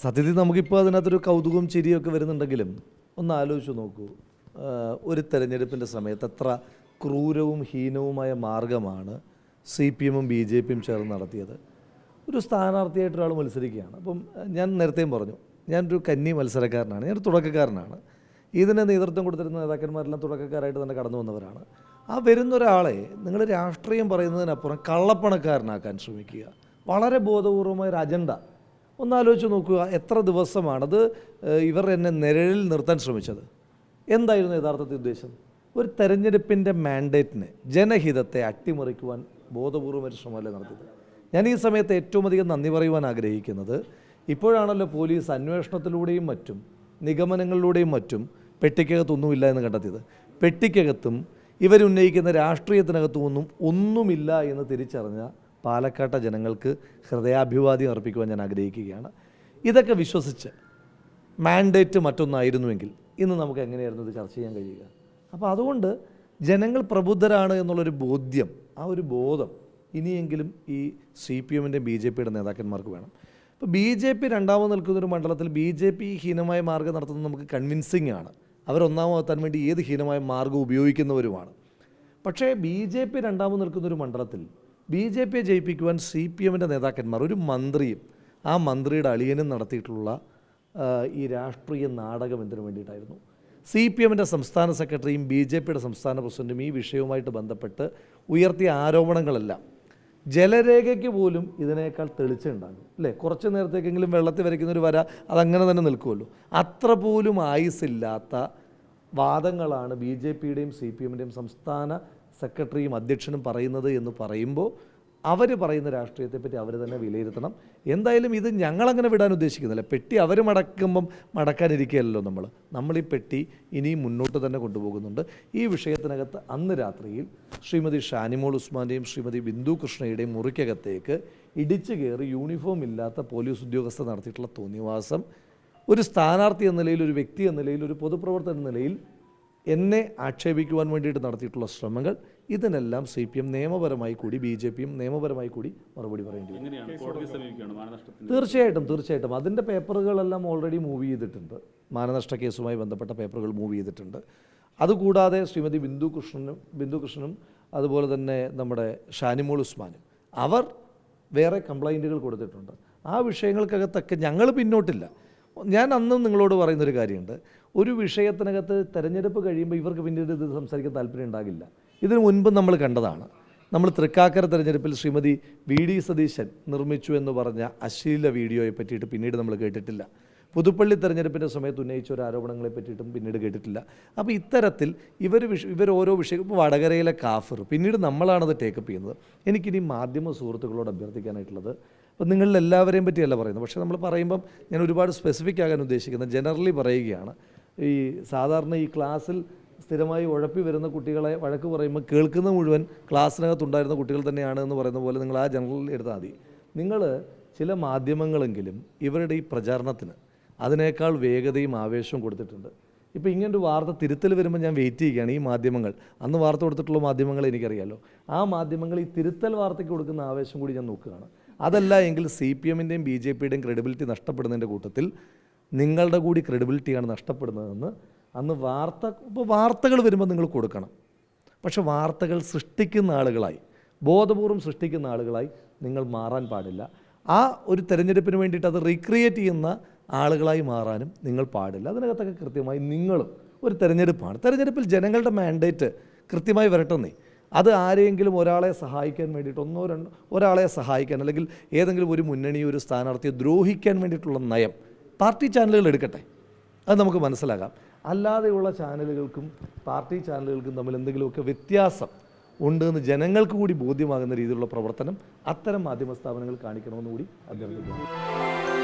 സത്യത്തിൽ നമുക്കിപ്പോൾ അതിനകത്തൊരു കൗതുകവും ചിരിയൊക്കെ വരുന്നുണ്ടെങ്കിലും ഒന്ന് ആലോചിച്ച് നോക്കൂ. ഒരു തെരഞ്ഞെടുപ്പിൻ്റെ സമയത്ത് എത്ര ക്രൂരവും ഹീനവുമായ മാർഗമാണ് CPM-ഉം BJP-യും ചേർന്ന് നടത്തിയത്. ഒരു സ്ഥാനാർത്ഥിയായിട്ട് ഒരാൾ മത്സരിക്കുകയാണ്. അപ്പം ഞാൻ നേരത്തെയും പറഞ്ഞു, ഞാനൊരു കന്നി മത്സരക്കാരനാണ്, ഞാനൊരു തുടക്കക്കാരനാണ്. ഇതിന് നേതൃത്വം കൊടുത്തിരുന്ന നേതാക്കന്മാരെല്ലാം തുടക്കക്കാരായിട്ട് തന്നെ കടന്നു വന്നവരാണ്. ആ വരുന്ന ഒരാളെ നിങ്ങൾ രാഷ്ട്രീയം പറയുന്നതിനപ്പുറം കള്ളപ്പണക്കാരനാക്കാൻ ശ്രമിക്കുക, വളരെ ബോധപൂർവമായ ഒരു അജണ്ട. ഒന്നാലോചിച്ച് നോക്കുക, എത്ര ദിവസമാണത് ഇവർ എന്നെ നിഴലിൽ നിർത്താൻ ശ്രമിച്ചത്. എന്തായിരുന്നു യഥാർത്ഥത്തിൽ ഉദ്ദേശം? ഒരു തെരഞ്ഞെടുപ്പിൻ്റെ മാൻഡേറ്റിനെ, ജനഹിതത്തെ അട്ടിമറിക്കുവാൻ ബോധപൂർവം ഒരു ശ്രമമല്ലേ നടത്തിയത്. ഞാൻ ഈ സമയത്ത് ഏറ്റവും അധികം നന്ദി പറയുവാൻ ആഗ്രഹിക്കുന്നത്, ഇപ്പോഴാണല്ലോ പോലീസ് അന്വേഷണത്തിലൂടെയും മറ്റും നിഗമനങ്ങളിലൂടെയും മറ്റും പെട്ടിക്കകത്തൊന്നുമില്ല എന്ന് കണ്ടെത്തിയത്. പെട്ടിക്കകത്തും ഇവരുന്നയിക്കുന്ന രാഷ്ട്രീയത്തിനകത്തും ഒന്നുമില്ല എന്ന് തിരിച്ചറിഞ്ഞ പാലക്കാട്ടെ ജനങ്ങൾക്ക് ഹൃദയാഭിവാദ്യം അർപ്പിക്കുവാൻ ഞാൻ ആഗ്രഹിക്കുകയാണ്. ഇതൊക്കെ വിശ്വസിച്ച് മാൻഡേറ്റ് മറ്റൊന്നായിരുന്നുവെങ്കിൽ ഇന്ന് നമുക്ക് എങ്ങനെയായിരുന്നു ഇത് ചർച്ച ചെയ്യാൻ കഴിയുക? അപ്പോൾ അതുകൊണ്ട് ജനങ്ങൾ പ്രബുദ്ധരാണ് എന്നുള്ളൊരു ബോധ്യം, ആ ഒരു ബോധം ഇനിയെങ്കിലും ഈ CPM-ൻ്റെയും BJP-യുടെ നേതാക്കന്മാർക്ക് വേണം. ഇപ്പോൾ BJP രണ്ടാമത് നിൽക്കുന്നൊരു മണ്ഡലത്തിൽ BJP ഹീനമായ മാർഗ്ഗം നടത്തുന്നത് നമുക്ക് കൺവിൻസിങ് ആണ്. അവരൊന്നാമതെത്താൻ വേണ്ടി ഏത് ഹീനമായ മാർഗ്ഗം ഉപയോഗിക്കുന്നവരുമാണ്. പക്ഷേ BJP രണ്ടാമത് നിൽക്കുന്നൊരു മണ്ഡലത്തിൽ BJP-യെ ജയിപ്പിക്കുവാൻ CPM-ൻ്റെ നേതാക്കന്മാർ, ഒരു മന്ത്രിയും ആ മന്ത്രിയുടെ അളിയനും നടത്തിയിട്ടുള്ള ഈ രാഷ്ട്രീയ നാടകം എന്തിനു വേണ്ടിയിട്ടായിരുന്നു? CPM-ൻ്റെ സംസ്ഥാന സെക്രട്ടറിയും BJP-യുടെ സംസ്ഥാന പ്രസിഡൻറ്റും ഈ വിഷയവുമായിട്ട് ബന്ധപ്പെട്ട് ഉയർത്തിയ ആരോപണങ്ങളെല്ലാം ജലരേഖയ്ക്ക് പോലും ഇതിനേക്കാൾ തെളിച്ചുണ്ടാകും അല്ലേ? കുറച്ച് നേരത്തേക്കെങ്കിലും വെള്ളത്തിൽ വരയ്ക്കുന്നൊരു വര അതങ്ങനെ തന്നെ നിൽക്കുമല്ലോ. അത്ര പോലും ആയുസില്ലാത്ത വാദങ്ങളാണ് BJP-യുടെയും CPM-ൻ്റെയും സംസ്ഥാന സെക്രട്ടറിയും അധ്യക്ഷനും പറയുന്നത് എന്ന് പറയുമ്പോൾ അവർ പറയുന്ന രാഷ്ട്രീയത്തെപ്പറ്റി അവർ തന്നെ വിലയിരുത്തണം. എന്തായാലും ഇത് ഞങ്ങളങ്ങനെ വിടാൻ ഉദ്ദേശിക്കുന്നില്ല. പെട്ടി അവർ മടക്കുമ്പം മടക്കാനിരിക്കുകയല്ലോ നമ്മൾ ഈ പെട്ടി ഇനിയും മുന്നോട്ട് തന്നെ കൊണ്ടുപോകുന്നുണ്ട്. ഈ വിഷയത്തിനകത്ത് അന്ന് രാത്രിയിൽ ശ്രീമതി ഷാനിമോൾ ഉസ്മാൻ്റെയും ശ്രീമതി ബിന്ദു കൃഷ്ണയുടെയും മുറിക്കകത്തേക്ക് ഇടിച്ചു കയറി യൂണിഫോം ഇല്ലാത്ത പോലീസ് ഉദ്യോഗസ്ഥർ നടത്തിയിട്ടുള്ള തോന്നിവാസം, ഒരു സ്ഥാനാർത്ഥി എന്ന നിലയിൽ, ഒരു വ്യക്തി എന്ന നിലയിൽ, ഒരു പൊതുപ്രവർത്തകൻ എന്ന നിലയിൽ എന്നെ ആക്ഷേപിക്കുവാൻ വേണ്ടിയിട്ട് നടത്തിയിട്ടുള്ള ശ്രമങ്ങൾ, ഇതിനെല്ലാം CPM നിയമപരമായി കൂടി BJP-യും നിയമപരമായി കൂടി മറുപടി പറയേണ്ടി വരും. തീർച്ചയായിട്ടും അതിൻ്റെ പേപ്പറുകളെല്ലാം ഓൾറെഡി മൂവ് ചെയ്തിട്ടുണ്ട്. മാനനഷ്ട കേസുമായി ബന്ധപ്പെട്ട പേപ്പറുകൾ മൂവ് ചെയ്തിട്ടുണ്ട്. അതുകൂടാതെ ശ്രീമതി ബിന്ദു കൃഷ്ണനും അതുപോലെ തന്നെ നമ്മുടെ ഷാനിമോൾ ഉസ്മാനും അവർ വേറെ കംപ്ലൈൻറ്റുകൾ കൊടുത്തിട്ടുണ്ട്. ആ വിഷയങ്ങൾക്കകത്തൊക്കെ ഞങ്ങൾ പിന്നോട്ടില്ല. ഞാൻ അന്നും നിങ്ങളോട് പറയുന്നൊരു കാര്യമുണ്ട്, ഒരു വിഷയത്തിനകത്ത് തെരഞ്ഞെടുപ്പ് കഴിയുമ്പോൾ ഇവർക്ക് പിന്നീട് ഇത് സംസാരിക്കാൻ താല്പര്യം ഉണ്ടാകില്ല. ഇതിനു മുൻപ് നമ്മൾ കണ്ടതാണ്. നമ്മൾ തൃക്കാക്കര തെരഞ്ഞെടുപ്പിൽ ശ്രീമതി VD സതീശൻ നിർമ്മിച്ചു എന്ന് പറഞ്ഞ അശ്ലീല വീഡിയോയെ പറ്റിയിട്ട് പിന്നീട് നമ്മൾ കേട്ടിട്ടില്ല. പുതുപ്പള്ളി തെരഞ്ഞെടുപ്പിൻ്റെ സമയത്ത് ഉന്നയിച്ച ഒരു ആരോപണങ്ങളെ പറ്റിയിട്ടും പിന്നീട് കേട്ടിട്ടില്ല. അപ്പോൾ ഇത്തരത്തിൽ ഇവർ ഓരോ വിഷയം, ഇപ്പോൾ വടകരയിലെ കാഫർ, പിന്നീട് നമ്മളാണത് ടേക്കപ്പ് ചെയ്യുന്നത്. എനിക്കിനി മാധ്യമ സുഹൃത്തുക്കളോട് അഭ്യർത്ഥിക്കാനായിട്ടുള്ളത്, അപ്പോൾ നിങ്ങളിൽ എല്ലാവരെയും പറ്റിയല്ല പറയുന്നത്, പക്ഷേ നമ്മൾ പറയുമ്പം ഞാൻ ഒരുപാട് സ്പെസിഫിക് ആകാൻ ഉദ്ദേശിക്കുന്നത് ജനറലി പറയുകയാണ്. ഈ സാധാരണ ഈ ക്ലാസ്സിൽ സ്ഥിരമായി ഉഴപ്പി വരുന്ന കുട്ടികളെ വഴക്ക് പറയുമ്പോൾ കേൾക്കുന്ന മുഴുവൻ ക്ലാസ്സിനകത്തുണ്ടായിരുന്ന കുട്ടികൾ തന്നെയാണ് എന്ന് പറയുന്ന പോലെ നിങ്ങൾ ആ ജനറൽ എടുത്താൽ മതി. നിങ്ങൾ ചില മാധ്യമങ്ങളെങ്കിലും ഇവരുടെ ഈ പ്രചാരണത്തിന് അതിനേക്കാൾ വേഗതയും ആവേശവും കൊടുത്തിട്ടുണ്ട്. ഇപ്പോൾ ഇങ്ങനൊരു വാർത്ത തിരുത്തൽ വരുമ്പോൾ ഞാൻ വെയിറ്റ് ചെയ്യുകയാണ്. ഈ മാധ്യമങ്ങൾ, അന്ന് വാർത്ത കൊടുത്തിട്ടുള്ള മാധ്യമങ്ങൾ എനിക്കറിയാമല്ലോ, ആ മാധ്യമങ്ങൾ ഈ തിരുത്തൽ വാർത്തയ്ക്ക് കൊടുക്കുന്ന ആവേശം കൂടി ഞാൻ നോക്കുകയാണ്. അതല്ല എങ്കിൽ CPM-ൻ്റെയും BJP-യുടെയും ക്രെഡിബിലിറ്റി നഷ്ടപ്പെടുന്നതിൻ്റെ കൂട്ടത്തിൽ നിങ്ങളുടെ കൂടി ക്രെഡിബിലിറ്റിയാണ് നഷ്ടപ്പെടുന്നതെന്ന് അന്ന് വാർത്തകൾ വരുമ്പോൾ നിങ്ങൾ കൊടുക്കണം. പക്ഷെ വാർത്തകൾ സൃഷ്ടിക്കുന്ന ആളുകളായി, ബോധപൂർവം സൃഷ്ടിക്കുന്ന ആളുകളായി നിങ്ങൾ മാറാൻ പാടില്ല. ആ ഒരു തെരഞ്ഞെടുപ്പിന് വേണ്ടിയിട്ട് അത് റീക്രിയേറ്റ് ചെയ്യുന്ന ആളുകളായി മാറാനും നിങ്ങൾ പാടില്ല. അതിനകത്തൊക്കെ കൃത്യമായി നിങ്ങളും ഒരു തെരഞ്ഞെടുപ്പാണ്, തെരഞ്ഞെടുപ്പിൽ ജനങ്ങളുടെ മാൻഡേറ്റ് കൃത്യമായി വരട്ടെന്നേ. അത് ആരെങ്കിലും ഒരാളെ സഹായിക്കാൻ വേണ്ടിയിട്ട് ഒരാളെ സഹായിക്കാൻ, അല്ലെങ്കിൽ ഏതെങ്കിലും ഒരു മുന്നണി, ഒരു സ്ഥാനാർത്ഥിയെ ദ്രോഹിക്കാൻ വേണ്ടിയിട്ടുള്ള നയം പാർട്ടി ചാനലുകൾ എടുക്കട്ടെ, അത് നമുക്ക് മനസ്സിലാകാം. അല്ലാതെയുള്ള ചാനലുകൾക്കും പാർട്ടി ചാനലുകൾക്കും തമ്മിൽ എന്തെങ്കിലുമൊക്കെ വ്യത്യാസം ഉണ്ടെന്ന് ജനങ്ങൾക്ക് കൂടി ബോധ്യമാകുന്ന രീതിയിലുള്ള പ്രവർത്തനം അത്തരം മാധ്യമ സ്ഥാപനങ്ങൾ കാണിക്കണമെന്ന് കൂടി അഭ്യർത്ഥിക്കുന്നു.